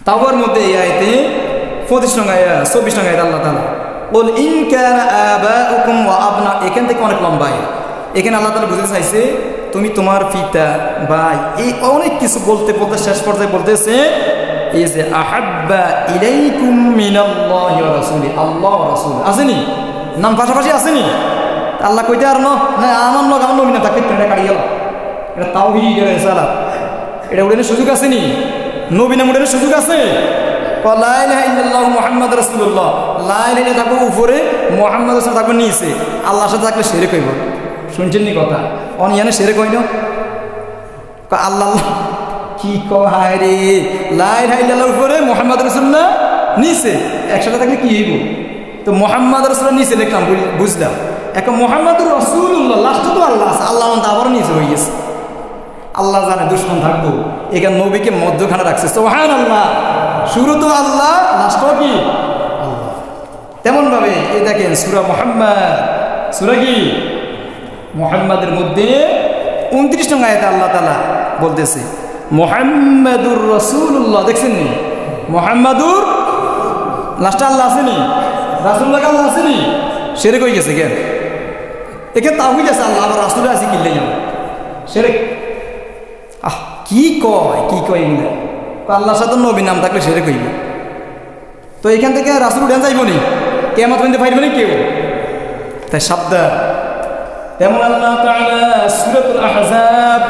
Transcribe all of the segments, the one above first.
তাওবার মধ্যে এই আয়াতে 25 নং আয়াত 24 নং আয়াত আল্লাহ তাআলা বল ইন কানা আবাউকুম ওয়া আবনা, এখান থেকে অনেক লম্বা। এখানে আল্লাহ তাআলা বুঝাতে চাইছে তুমি তোমার পিতা ভাই এই অনেক কিছু বলতে বলতে শেষ পর্যায়ে বলতেছে এই যে আহাব্বা ইলাইকুম মিনাল্লাহি ওয়া রাসূলি, আল্লাহ ওয়া রাসূল আসেনি নাম পাশাপাশি আসেনি। আল্লাহ কইতে আর না আমার লোক আমার নবী না তাকে এটা কাটি গেল, এটা তাওহীদ এর রিসালাত, এটা উড়ানোর সুযোগ আসেনি, নবী নাম উড়ানোর সুযোগ আছে। লা ইলাহা ইল্লাল্লাহু মুহাম্মাদুর রাসূলুল্লাহ, লা ইলাহা থাকবে উপরে, মুহাম্মদ রাসূল থাকবে নিচে, আল্লাহর সাথে থাকলে শিরক হইব। শুনছেন নি কথা? অনিয়ানে শিরক হইল আল্লাহ কি কয় রে, লা ইলাহা ইল্লাল্লাহ উপরে, মুহাম্মদ রাসূলুল্লাহ নিচে, একসাথে থাকলে কি হইব? তো মুহাম্মদ রাসূলুল্লাহ নিচে লিখলাম বুঝলাম, এখন মুহাম্মাদুর রাসূলুল্লাহ লাস্টে তো আল্লাহ আছে, আল্লাহ মানে আবার নিচে হয়ে গেছে। আল্লাহ জানে দুশমন থাকবো, এখানে নবীকে মধ্যখানে রাখছে। সুবহানাল্লাহ, শুরু তো আল্লাহ, লাস্টও কি আল্লাহ। তেমন ভাবে এই দেখেন সূরা মুহাম্মদ, সূরা কি মুহাম্মাদের মধ্যে 29 নং আয়াতে আল্লাহ তাআলা বলতেছে মুহাম্মাদুর রাসূলুল্লাহ, দেখছেন নি মুহাম্মাদুর লাস্টে আল্লাহ আসেনি, রাসূলুল্লাহ আল্লাহ আসেনি, শিরক হয়ে গেছে কেন? এখানে তাওহীদ আছে, আল্লাহ আবার রাসূল আছে কি লেগে শিরক। কি কয় এগুলো, আল্লাহর সাথে নবীর নাম থাকলে শিরক হইবে। তো এখান থেকে রাসূল উঠে যাইব নি, কিয়ামত পর্যন্ত পাইবে না কেউ, তাই সাবধান। তেমন আল্লাহ তাআলা সূরাতুল আহজাব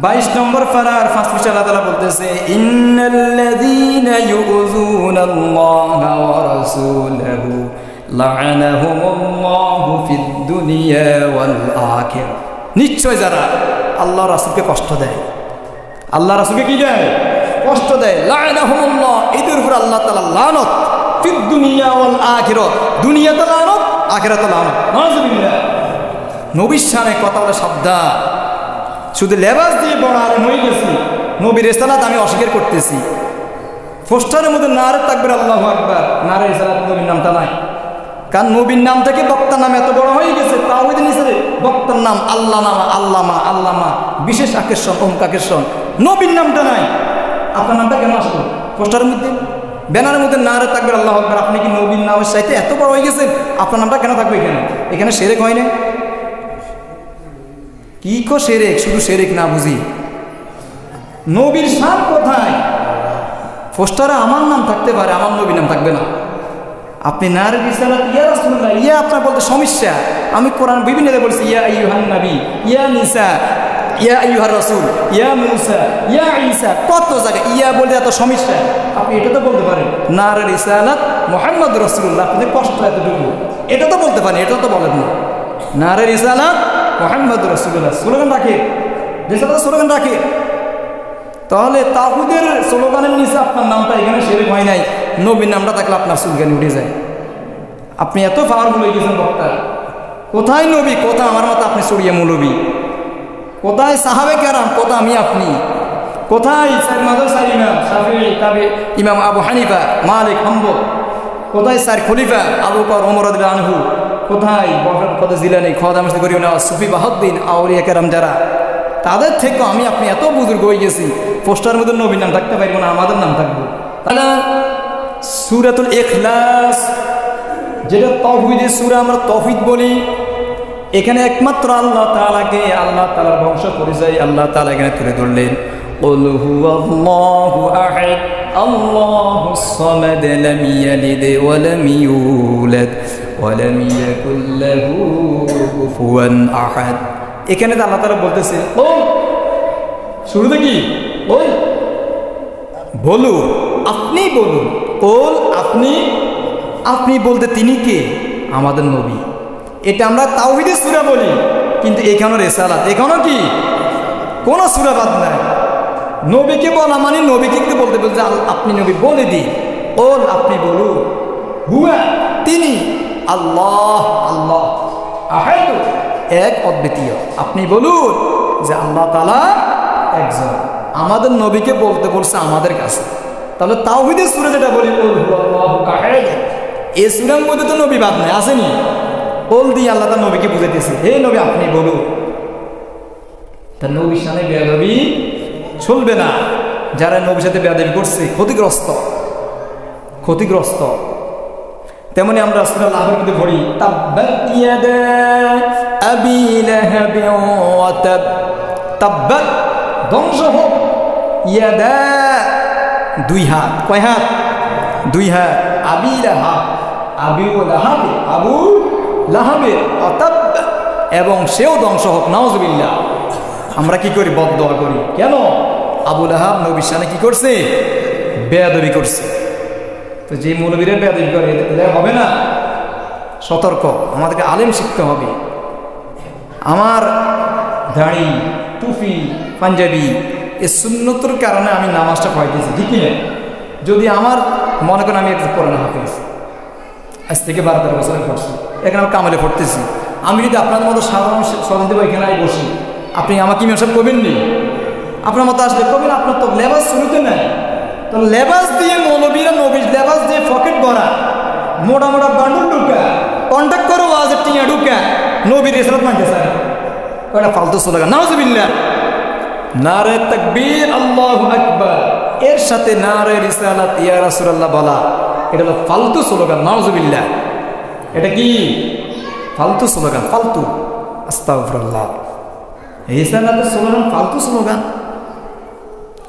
22 নম্বর পারার 5 পৃষ্ঠা আল্লাহ তাআলা বলতেছে ইন্নাল্লাযীনা ইউযুনাল্লাহা ওয়া রাসূলাহু লা'আনাহুমুল্লাহু ফিদ দুনিয়া ওয়াল আখিরাহ, নিশ্চয় যারা আল্লাহ রাসূলকে কষ্ট দেয়, আল্লাহ রাসূলকে কি দেয়? কষ্ট দেয়। লা'আনাহুমুল্লাহ, এদের উপর আল্লাহ তাআলা লানত, ফিদ দুনিয়া ওয়াল আখিরাহ, দুনিয়াতে লানত, আখিরাতে লানত। নাউযুবিল্লাহ। নবীর শানে কথা বলে সাবধান, শুধু লেবাস দিয়ে বড় আলেম হয়ে গেছি, নবীর রিসালাত আমি অস্বীকার করতেছি। পোস্টারের মধ্যে নারে তাকবীর আল্লাহু আকবার, নারে রিসালাত নবীর নামটা নাই, কারণ নবীর নাম থেকে বক্তার নাম এত বড় হয়ে গেছে, তাওহীদ নিচে বক্তার নাম আল্লাহ নাম আল্লামা বিশেষ আকর্ষণ, অমুক আকর্ষণ, নবীর নামটা নাই। আপনার নামটা কেন আসলো পোস্টারের মধ্যে, ব্যানারের মধ্যে নারে তাকবীর আল্লাহু আকবার? আপনি কি নবীর নামের চাইতে এত বড় হয়ে গেছেন? আপনার নামটা কেন থাকবে এখানে? এখানে শিরক হয় না? কি কো শিরক? শুধু শিরক না বুঝি নবীর শান কোথায়? পোস্টারে আমার নাম থাকতে পারে, আমার নবীর নাম থাকবে না। আপনি নারে রিসালাত ইয়া রাসূলুল্লাহ, ইয়া আপনার বলতে সমস্যা। আমি কোরআন বিভিন্ন জায়গায় বলছি ইয়া আইয়ুহান নবী, ইয়া নিসা, ইয়া আইয়ুহার রাসূল, ইয়া মূসা, ইয়া ঈসা, কত জায়গায় ইয়া বলতে এত সমস্যা। আপনি এটা তো বলতে পারেন নারে রিসালাত মুহাম্মাদুর রাসূলুল্লাহ, আপনি কষ্ট এতটুকু এটা তো বলতে পারেন, এটা তো বলেন না। নারে রিসালাত মুহাম্মাদুর রাসূলুল্লাহ স্লোগান রাখে, রিসালাত স্লোগান রাখে, তাহলে তাওহীদের স্লোগানের নিচে আপনার নামটা এখানে শিরক হয় নাই, নবীর নামটা থাকলে আপনার চুলকানি উঠে যায়। আপনি এত পাওয়ারফুল হয়ে গেছেন বক্তা। কোথায় নবী, কোথায় আমার মতো আপনি সরিয়া মৌলবী, কোথায় সাহাবে কেরাম, কোথায় আমি আপনি, কোথায় ইমাম শাফিঈ, তাবে ইমাম আবু হানিফা, মালিক, হাম্বল, কোথায় স্যার খলিফা আবু বকর, ওমর রাদিয়াল্লাহু আনহু, কোথায় বরকত জিলানী, খাজা মুর্শিদ গরিব নওয়াজ, সুফি বাহাউদ্দিন, আউলিয়া কেরাম যারা, তাদের থেকে আমি আপনি এত বুজুর্গ হয়ে গেছি, পোস্টারের মধ্যে নবীর নাম থাকতে পারবো না, আমাদের নাম থাকবো। তাহলে সূরাতুল ইখলাস যেটা তাওহীদের সূরা আমরা তাওহীদ বলি, এখানে একমাত্র আল্লাহ তাআলাকে, আল্লাহ তাআলার বংশ পরিচয় আল্লাহ তাআলা এখানে তুলে ধরলেন। কুল হুয়াল্লাহু আহাদ আল্লাহুস সামাদ লাম ইয়ালিদ ওয়া লাম ইউলাদ ওয়া লাম ইয়াকুল লাহু কুফুয়ান আহাদ। এখানে তো আল্লাহ তাআলা বলতেছে ও শুরুতে কি ওই বলুন, আপনি বলুন, ওল আপনি বলতে তিনি কে? আমাদের নবী। এটা আমরা তাওহীদের সূরা বলি, কিন্তু এখানেও রিসালাত, এখানেও কি কোনো সূরা বাদ নাই। নবীকে বলা মানে নবীকে কিন্তু বলতে বলতে আপনি নবী বলে দিন, ওল আপনি বলুন, হুয়া তিনি, আল্লাহ আহাদ এক অদ্বিতীয়, আপনি বলুন যে আল্লাহ তাআলা একজন। আমাদের নবীকে বলতে বলছে আমাদের কাছে। তাহলে তাওহীদের সূরা যেটা বলি কুল হুয়াল্লাহু আহাদ, এই সূরার মধ্যে তো নবী বাদ নাই, আসেনি? বল দিয়ে আল্লাহ তার নবীকে বুঝাইতেছে, হে নবী আপনি বলুন। তার নবীর সামনে বেয়াদবি চলবে না, যারা নবীর সাথে বেয়াদবি করছে ক্ষতিগ্রস্ত ক্ষতিগ্রস্ত। তেমনি আমরা সূরা লাহবের মধ্যে পড়ি তাব্বাত ইয়াদা আবি লাহাব ওয়া তাব, তাব্বাত ধ্বংস হোক, ইয়াদা দুই হাত, কয় হাত? দুই হাত, আবি লাহাব, আবু লাহাব, আবু লাহাবের, অতাব এবং সেও ধ্বংস হোক, নাউজুবিল্লাহ। আমরা কি করি? বদদোয়া করি। কেন? আবু লাহাব নবীর সামনে কি করছে? বেয়াদবি করছে। তো যে মৌলবীরা বেয়াদবি করে এদের হবে না? সতর্ক, আমাদেরকে আলেম শিখতে হবে। আমার দাড়ি, টুপি, পাঞ্জাবি এ সুন্নতর কারণে আমি নামাজটা পড়াইতেছি, ঠিক না? যদি আমার মনে করেন আমি একটা কোরআন হাফেজ, আজ থেকে 12-13 বছর পড়ছি, এখানে আমি কামালে পড়তেছি, আমি যদি আপনাদের মতো সাধারণ স্বজন দেবো এখানে বসি, আপনি আমাকে মেশাব করবেন নি? আপনার মতো আসলে করবেন, আপনার তো লেবাস শুরুতে নেই। তো লেবাস দিয়ে মৌলবীরা নবীর লেবাস দিয়ে পকেট ভরা, মোটা মোটা বান্ডুল ঢুকা, কন্ট্যাক্ট করো ওয়াজের টিয়া ঢুকা, নবীর রিসালাত মানতে চায়, ওটা ফালতু স্লোগান। নাউজুবিল্লাহ। নারে তাকবীর, আল্লাহু আকবার, এর সাথে নারে রিসালাত ইয়া রাসূলুল্লাহ বলা, এটা হলো ফালতু স্লোগান। নাউজুবিল্লাহ। এটা কি ফালতু স্লোগান? ফালতু, আস্তাগফিরুল্লাহ। রিসালাতের স্লোগান ফালতু স্লোগান,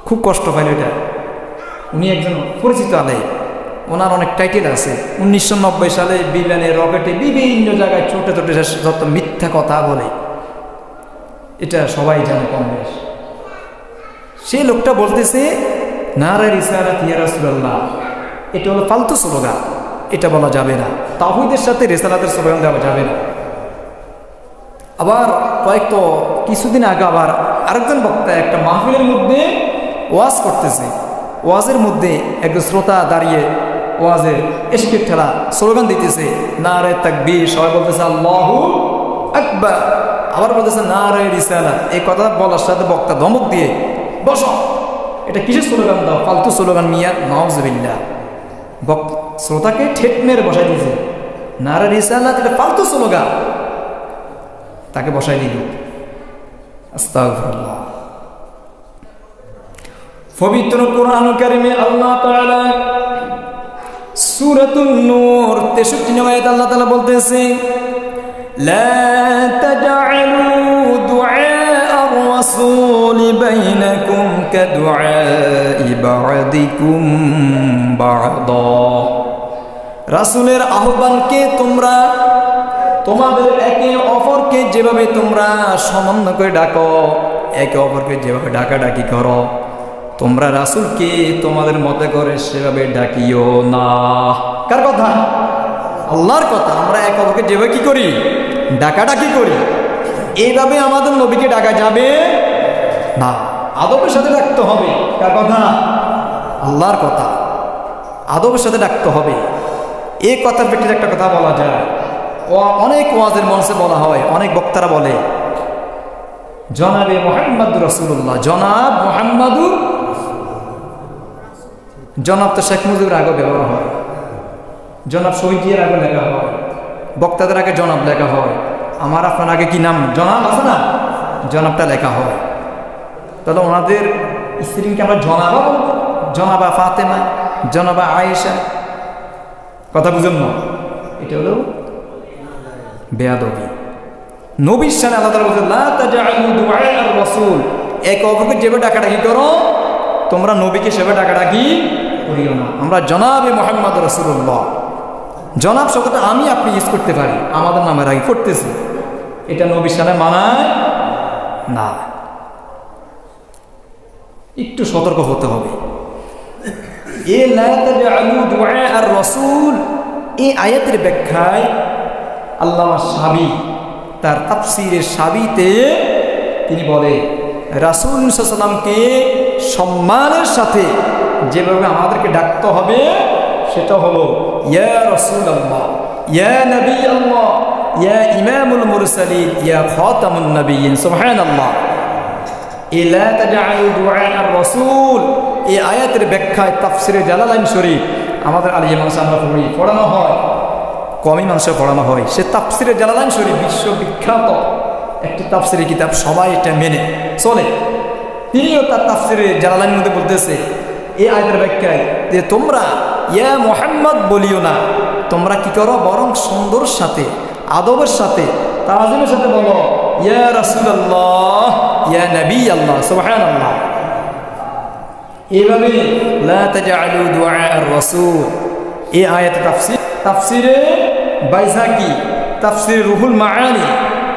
খুব কষ্ট পাইল এটা। উনি একজন পরিচিত আলেম, ওনার অনেক টাইটেল আছে। 1990 সালে বিমানে, রকেটে, বিভিন্ন জায়গায় ছোট ছোট যত মিথ্যা কথা বলে, এটা সবাই জানে কম বেশ। সেই লোকটা বলতেছে নারে রিসালাত ইয়া রাসূলুল্লাহ, এটা হলো ফালতু স্লোগান, এটা বলা যাবে না। তাওহীদের সাথে রিসালাতের স্লোগান দেওয়া যাবে না। আবার কিছুদিন আগে আবার আরেকজন বক্তা একটা মাহফিলের মধ্যে ওয়াজ করতেছে, ওয়াজের মধ্যে একজন শ্রোতা দাঁড়িয়ে ওয়াজের ইশকের ঠেলা স্লোগান দিতেছে, নারে তাকবীর, সবাই বলতেছে আল্লাহু আকবার, আবার বলতেছে নারে রিসালাত। এই কথা বলার সাথে বক্তা ধমক দিয়ে বসো, এটা কিসের স্লোগান দাও? ফালতু স্লোগান মিয়া। নাউজুবিল্লাহ। শ্রোতাকে ঠেট মেরে বসাই দিয়েছে, নারে রিসালাত এটা ফালতু স্লোগান, তাকে বসাই দিল। আস্তাগফিরুল্লাহ। পবিত্র কোরআন কারিমে আল্লাহ তাআলা সূরাতুন নূর 63 নম্বর আয়াতে আল্লাহ তাআলা বলতেছে, লা তাজআলু দুআআর রাসূল বাইনাকুম কাদুআই বা'দিকুম বা'দা। রাসূলের আহ্বানকে তোমরা তোমাদের একে অপরকে যেভাবে তোমরা সমন্বয় করে ডাকো, একে অপরকে যেভাবে ডাকাডাকি করো, তোমরা রাসূলকে তোমাদের মতে করে সেভাবে ডাকিও না। কার কথা? আল্লাহর কথা। আমরা একে অপরকে যেভাবে কি করি? ডাকাডাকি করি, এইভাবে আমাদের নবীকে ডাকা যাবে না। আদবের সাথে ডাকতে হবে। কার কথা? আল্লাহর কথা। আদবের সাথে ডাকতে হবে। এই কথার ভিত্তিতে একটা কথা বলা যায়, অনেক ওয়াজের মঞ্চে বলা হয়, অনেক বক্তারা বলে জনাবে মুহাম্মদুর রাসূলুল্লাহ, জনাব মুহাম্মদুর। জনাব তো শেখ মুজিবের আগে ব্যবহার হয়, জনাব শহীদের আগে লেখা হয়, বক্তাদের আগে জনাব লেখা হয়। আমার আপনার আগে কি নাম? জনাব আছে না, জনাবটা লেখা হয়। তাহলে ওনাদের স্ত্রীকে আমরা জনাবা বলবো, জনাবা ফাতেমা, জনাবা আয়েশা। কথা বুঝুন না? এটা হলো বেয়াদবি। নবীর সামনে আল্লাহ তাআলা বলেন, লা তাজআলু দুআআর রাসূল, একে অপরকে যেভাবে ডাকাডাকি করো, তোমরা নবীকে সেভাবে ডাকাডাকি করিও না। আমরা জনাবে মুহাম্মদ রাসূলুল্লাহ, জনাব শব্দটা আমি আপনি ইউজ করতে পারি, আমাদের নামের আগে করতেছি, এটা নবীর সামনে মানায় না। একটু সতর্ক হতে হবে। এ লা তাজআলু দুআআর রাসূল, এই আয়াতের ব্যাখ্যায় আল্লামা সাবি তার তাফসিরের সাবিতে তিনি বলে, রাসূল সাল্লাল্লাহু আলাইহি ওয়াসাল্লামকে সম্মানের সাথে যেভাবে আমাদেরকে ডাকতে হবে সেটা হলো ইয়া রাসূলুল্লাহ, ইয়া নবী আল্লাহ, ইয়া ইমামুল মুরসালিন, ইয়া খাতামুন নবিয়্যিন। সুবহানাল্লাহ। লা তাজআলু দুআআর রাসূল, এই আয়াতের ব্যাখ্যায় তাফসিরে জালালাইন শরীফ আমাদের আলিয়া মানুষ আমরা পড়ানো হয়, কমই মানুষের পড়ানো হয়। সে তাফসিরে জালালাইন শরীফ বিশ্ববিখ্যাত একটি তাফসিরি কিতাব, সবাই এটা মেনে চলে। তিনিও তার তাফসিরে জালালাইনের মধ্যে বলতেছে এই আয়াতের ব্যাখ্যায় যে তোমরা ইয়া মুহাম্মদ বলিও না, তোমরা কি করো বরং সুন্দর সাথে আদবের সাথে তাজিমের সাথে বলো ইয়া রাসূলুল্লাহ ইয়া নবী আল্লাহ সুবহানাল্লাহ। এইভাবে লা তাজআলু দুআ আর-রাসূল এই আয়াত তাফসিরে বাইজাকি, তাফসিরে রুহুল মাআনি,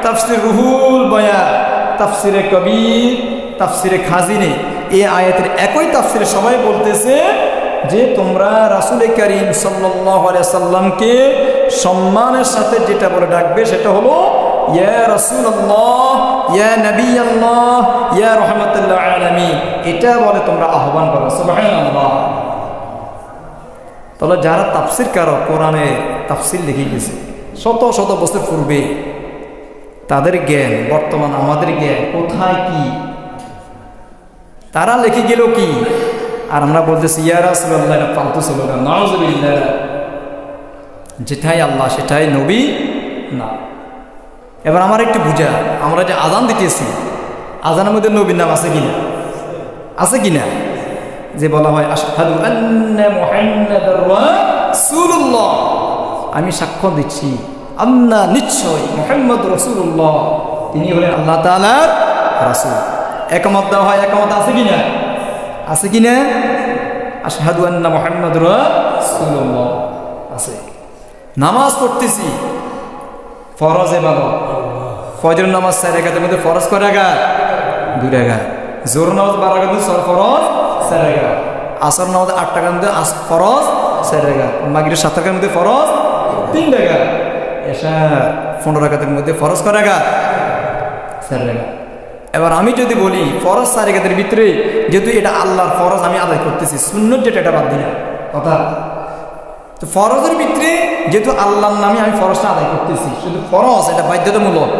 তাফসিরে রুহুল বায়ান, তাফসিরে কবির, তাফসিরে খাজিনে এই আয়াতের একই তাফসিরে সবাই বলতেছে যে তোমরা রাসূল করিম সাল্লাল্লাহু আলাইহি সাল্লামকে সম্মানের সাথে যেটা বলে ডাকবে সেটা হলো ইয়া রাসূলুল্লাহ ইয়া নবী আল্লাহ ইয়া রাহমাতুল লিল আলামিন, এটা বলে তোমরা আহ্বান করো সুবহানাল্লাহ। তাহলে যারা তাফসির কারো কোরআনে তাফসির লিখে গেছে শত শত বছর পূর্বে, তাদের জ্ঞান বর্তমান আমাদের জ্ঞান কোথায় কি, তারা লিখে গেল কি, আর আমরা বলতেছি ইয়া রাসূলুল্লাহ, এটা ফালতু স্লোগান, নাউযুবিল্লাহ। যেটাই আল্লাহ সেটাই নবী না। এবার আমার একটু বুঝা, আমরা যে আজান দিতেছি আজানের মধ্যে নবীর নাম আছে কিনা? আছে কিনা? যে বলা হয় আশহাদু আন্না মুহাম্মাদার রাসূলুল্লাহ, আমি সাক্ষ্য দিচ্ছি আন্না নিশ্চয় মুহাম্মদ রাসূলুল্লাহ তিনি হলেন আল্লাহ তাআলার রাসূল। একমত দেওয়া হয়, একমত আছে কিনা? আছে কিনা? আশহাদু আন্না মুহাম্মাদুর রাসূলুল্লাহ আছে। নামাজ পড়তেছি ফরজ ইবাদত, ফজর নামাজ 4 রাকাতের মধ্যে ফরজ কয় রাকাত? 2 রাকাত। জোহর নামাজ 12 রাকাতের ফরজ 4 রাকাত। আসর নামাজ 8 রাকাতের মধ্যে ফরজ 4 রাকাত। মাগরিব 7 রাকাতের মধ্যে ফরজ 3 রাকাত। এশা 15 রাকাতের মধ্যে ফরজ কয় রাকাত? 4 রাকাত। এবার আমি যদি বলি ফরজ 4 রাকাতের ভিতরে যেহেতু এটা আল্লাহর ফরজ আমি আদায় করতেছি, সুন্নত যেটা এটা বাদ দিই না কথা। তো ফরজের ভিতরে যেহেতু আল্লাহর নামে আমি ফরজটা আদায় করতেছি, শুধু ফরজ এটা বাধ্যতামূলক,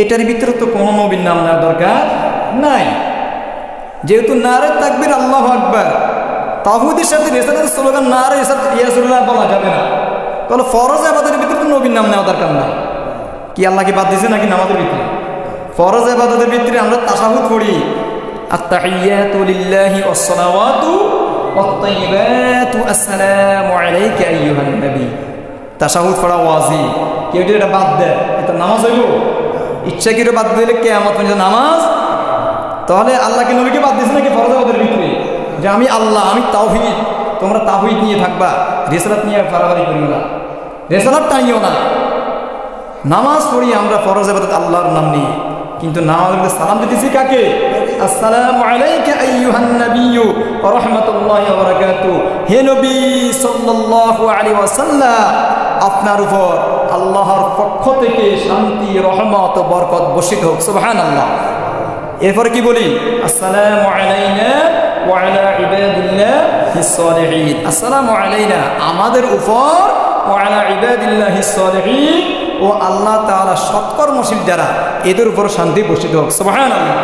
এটার ভিতরে তো কোনো নবীর নাম নেওয়ার দরকার নাই। যেহেতু নারে তাকবীর আল্লাহু আকবার, তাওহীদের সাথে রিসালাতের স্লোগান নারে ইয়াসুল্লাহ বলা যাবে না, তাহলে ফরজ ইবাদতের ভিতরে তো নবীর নাম নেওয়ার দরকার নাই। কি আল্লাহকে বাদ দিয়েছে নাকি নামাজের ভিতরে? ফরজ ইবাদতের ভিতরে আমরা তাশাহুদ পড়ি, আত-তাহিয়াতু লিল্লাহি ওয়াস-সালাওয়াতু ওয়াত-তাইয়্যিবাতু আসসালামু আলাইকা আইয়ুহান নবী। তাশাহুদ পড়া ওয়াজিব, কেউ যদি এটা বাদ দেয় এটা নামাজ হইল? ইচ্ছা করে বাদ দিলে কিয়ামত পর্যন্ত নামাজ। তাহলে আল্লাহ কি নবীকে বাদ দিয়েছে নাকি ফরজ ইবাদতের ভিতরে? যে আমি আল্লাহ, আমি তাওহীদ, তোমরা তাওহীদ নিয়ে থাকবা, রিসালাত নিয়ে ফারাফারি করিও না, রিসালাত টানিও না। নামাজ পড়ি আমরা ফরজ ইবাদত আল্লাহর নাম নিয়ে, কিন্তু নামাজের মধ্যে সালাম দিতেছি কাকে? আসসালামু আলাইকা আইয়ুহান নাবিয়্যু ওয়া রাহমাতুল্লাহি ওয়া বারাকাতুহু, হে নবী সাল্লাল্লাহু আলাইহি ওয়াসাল্লাম আপনার উপর আল্লাহর পক্ষ থেকে শান্তি রহমত ও বরকত বর্ষিত হোক সুবহানাল্লাহ। এরপরে কি বলি? আসসালামু আলাইনা ওয়া আলা ইবাদিল্লাহিস সালিহিন, আসসালামু আলাইনা আমাদের উপর, ওয়া আলা ইবাদিল্লাহিস সালিহিন ও আল্লাহ তাআলা সৎকর্মশীল যারা এদের উপর শান্তি বর্ষিত হোক সুবহানাল্লাহ।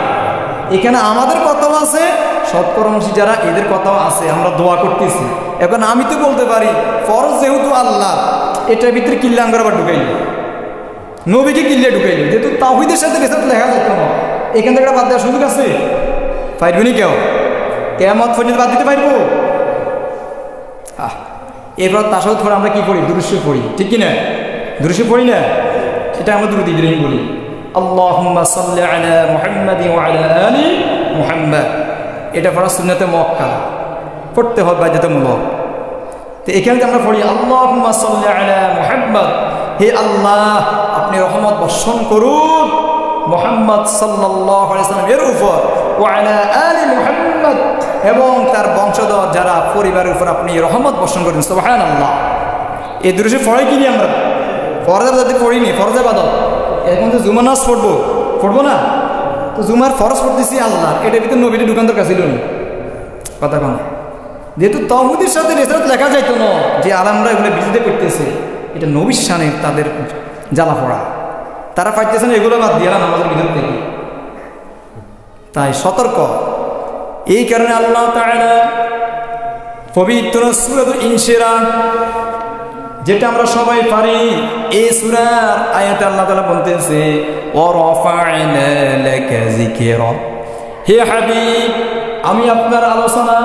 এখানে আমাদের কথাও আছে, সৎকর্মশীল যারা এদের কথাও আছে, আমরা দোয়া করতেছি। এখন আমি তো বলতে পারি ফরজ যেহেতু আল্লাহ, এটার ভিতরে কিল্লাঙ্গর আবার ঢুকাইল, নবীকে কিল্লে ঢুকাইল, যেহেতু তাওহীদের সাথে রেসাত লেখা যেত না, এখান থেকে বাদ দেওয়ার সুযোগ আছে? পারবি নি কেউ? কিয়ামত পর্যন্ত বাদ দিতে পারবো? এরপর তাশাহুদ পড়ে আমরা কি পড়ি? দুরূদ শরীফ পড়ি, ঠিক কিনা? দুরূদ শরীফ পড়ি না? এটা আমরা দুরূদ ইব্রাহিম বলি, আল্লাহুম্মা সাল্লি আলা মুহাম্মাদি ওয়া আলা আলি মুহাম্মাদ। এটা পড়া সুন্নাতে মুআক্কাদা, পড়তে হবে বাধ্যতামূলক। তো এখানে আমরা পড়ি আল্লাহুম্মা সাল্লি আলা মুহাম্মাদ, হে আল্লাহ আপনি রহমত বর্ষণ করুন মুহাম্মদ সাল্লাল্লাহু আলাইহি ওয়াসাল্লাম এর উপর, ওয়া আলা আলি মুহাম্মাদ এবং তার বংশধর যারা পরিবারের উপর আপনি রহমত বর্ষণ করুন সুবহানাল্লাহ। এই দুরূদ শরীফ পড়ি কিনি আমরা? ফরজ যদি পড়িনি, ফরজ ইবাদত। এখন তো জুমার নামাজ পড়বো না, তো জুমার ফরজ পড়তেছি আল্লাহ, এটার ভিতরে নবীর দোকানদার কাছে ছিল না কথা কোন। যেহেতু তাওহীদের সাথে রেসালাত লেখা যাইতো না, যে আলেমরা এগুলো বিরোধিতা করতেছে, এটা নবীর শানে তাদের জ্বালা পড়া, তারা পাইতেছে না এগুলো বাদ দিয়ে নামাজের ভিতর থেকে। তাই সতর্ক। এই কারণে আল্লাহ তাআলা পবিত্র সূরাতুল ইনশিরাহ যেটা আমরা সবাই পারি, এই সূরার আয়াতে আল্লাহ তাআলা বলতেছে ওয়া রাফা'না লাকা যিকরা, হে হাবিব, আমি আপনার আলোচনা,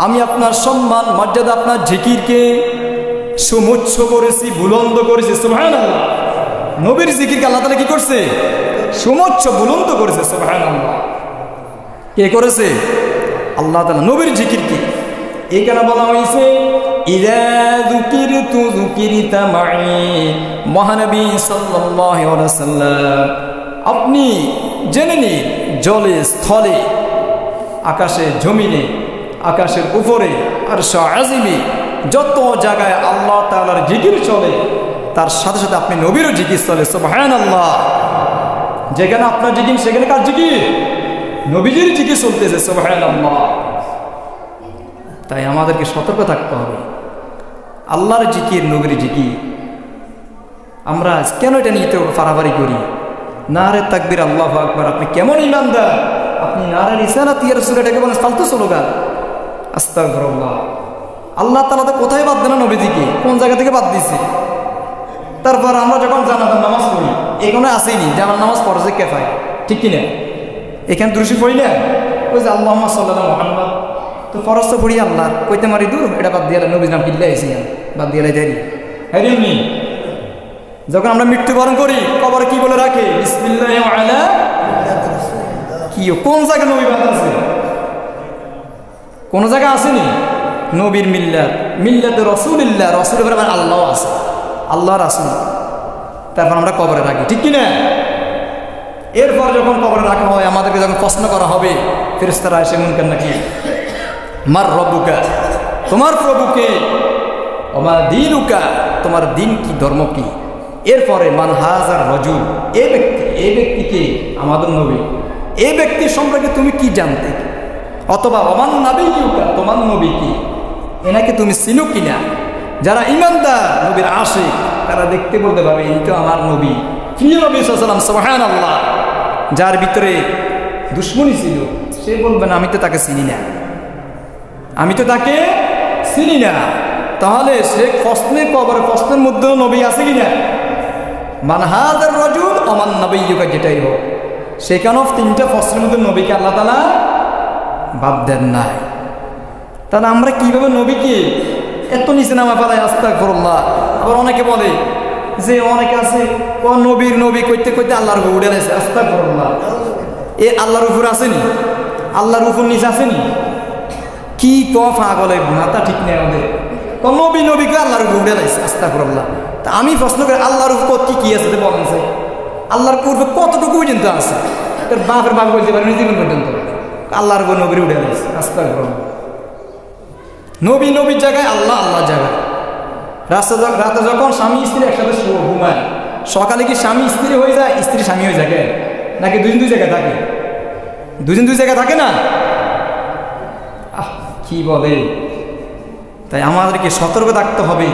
আমি আপনার সম্মান মর্যাদা, আপনার জিকিরকে সমুচ্চ করেছি, বুলন্দ করেছি। সুবহানাল্লাহ। নবীর জিকিরকে আল্লাহ তাআলা কি করছে? সমুচ্চ বুলন্দ করেছে। সুবহানাল্লাহ। কে করেছে? আল্লাহ তাআলা নবীর জিকিরকে। এখানে বলা হয়েছে ইযা যুকিরতু যুকিরতা মা'i। মহানবী সাল্লাল্লাহু আলাইহি ওয়াসাল্লাম, আপনি জেনে নিন, জলে স্থলে, আকাশে জমিনে, আকাশের উপরে, আরশ আজিমে যত জায়গায় আল্লাহ তাআলার জিকির চলে, তার সাথে সাথে আপনি নবীরও জিকির চলে। সুবহানাল্লাহ। যেখানে আপনার জিকির সেখানে কার জিকির? নবীজির জিকির চলতেছে। সুবহানাল্লাহ। তাই আমাদেরকে সতর্ক থাকতে হবে। আল্লাহর জিকির, নবীর জিকির, আমরা কেন এটা নিয়ে তো ফারাফারি করি? নারে তাকবীর, আল্লাহু আকবার। আপনি কেমন ইমানদার? আপনি নারে রিসালাত ইয়া রাসূল এটাকে বলেন ফালতু স্লোগান। আস্তাগফিরুল্লাহ। আল্লাহ তাআলা তো কোথায় বাদ দেন নবীজিকে? কোন জায়গা থেকে বাদ দিয়েছে? তারপর আমরা যখন জানাজার নামাজ পড়ি, এখানে আসেনি জানার নামাজ ফরজে কিফায়া, ঠিক কিনা? এখানে দুরূদ পড়ি না, ওই যে আল্লাহুম্মা সাল্লি আলা মুহাম্মদ, তো ফরজ তো পড়ি আল্লাহর, কইতে মারি দূর, এটা বাদ দিয়ে নবীর নাম কিল্লা এসে বাদ দিয়ে দেরি। হ্যাঁ এমনি যখন আমরা মৃত্যুবরণ করি, কবরে কি বলে রাখে? বিসমিল্লাহি ওয়া আলা কি, কোন জায়গায় নবী বাদ আছে? কোন জায়গায় আসেনি? নবীর মিল্লাত, মিল্লাতে রাসূলুল্লাহ, রাসূলের পরে আবার আল্লাহ আছে, আল্লাহ রাসূল, তারপর আমরা কবরে রাখি, ঠিক কি না? এরপর যখন কবরে রাখা হয়, আমাদেরকে যখন প্রশ্ন করা হবে, ফেরেশতারা এসে মুনকার নাকি, মার রব্বুকা, তোমার প্রভুকে, ওমা দীনুকা, তোমার দিন কি, ধর্ম কি? এরপরে মান হাজার রাজুল, এই ব্যক্তিকে, আমাদের নবী, এই ব্যক্তির সম্পর্কে তুমি কি জানতে? অথবা ওমান নাবিয়ুকা, তোমার নবী কি, এনাকে তুমি চিনো কিনা? যারা ইমানদার, নবীর আশিক, তারা দেখতে বলতে পারবে এই তো আমার নবী, প্রিয় নবী সাল্লাল্লাহু আলাইহি ওয়াসাল্লাম। সুবহানাল্লাহ। যার ভিতরে দুশ্মনী ছিল, সে বলবে না আমি তো তাকে চিনি না, আমি তো তাকে চিনি না। তাহলে সে প্রশ্নের কবরে, প্রশ্নের মধ্যেও নবী আছে কিনা? মান হাজার রাজুল ওমান নাবিয়ুকা, যেটাই হোক, সেখানেও তিনটা প্রশ্নের মধ্যে নবীকে আল্লাহ তাআলা বাদ দেন নাই। তাহলে আমরা কিভাবে নবীকে এত নিচে নামা ফেলাই? আস্তাগফিরুল্লাহ। আবার অনেকে বলে যে, অনেকে আছে নবীর নবী কইতে কইতে আল্লাহর উপর উঠে গেছে। আস্তাগফিরুল্লাহ। এ আল্লাহর উপর আসেনি? আল্লাহর উপর নিচে আসেনি? কি পাগলে মাথা ঠিক নেই আমাদের। নবী নবীকে আল্লাহর উপর উঠে গেছে। আস্তাগফিরুল্লাহ। তা আমি প্রশ্ন করি, আল্লাহর উপর কি আছে বলেন? আল্লাহর উপর কতটুকু পর্যন্ত আছে? তোর বাপের বাপ বলতে পারেনি জীবন পর্যন্ত, আল্লাহর উপর নবীর উঠে গেছে। আস্তাগফিরুল্লাহ। নবী নবীর জায়গায়, আল্লাহ আল্লাহর জায়গায়। রাতে যখন স্বামী স্ত্রী একসাথে ঘুমায়, সকালে কি স্বামী স্ত্রী হয়ে যায়, স্ত্রী স্বামী হয়ে যায়? নাকি দুজন দুই জায়গায় থাকে? দুজন দুই জায়গায় থাকে না? কি বলে? তাই আমাদেরকে সতর্ক থাকতে হবে।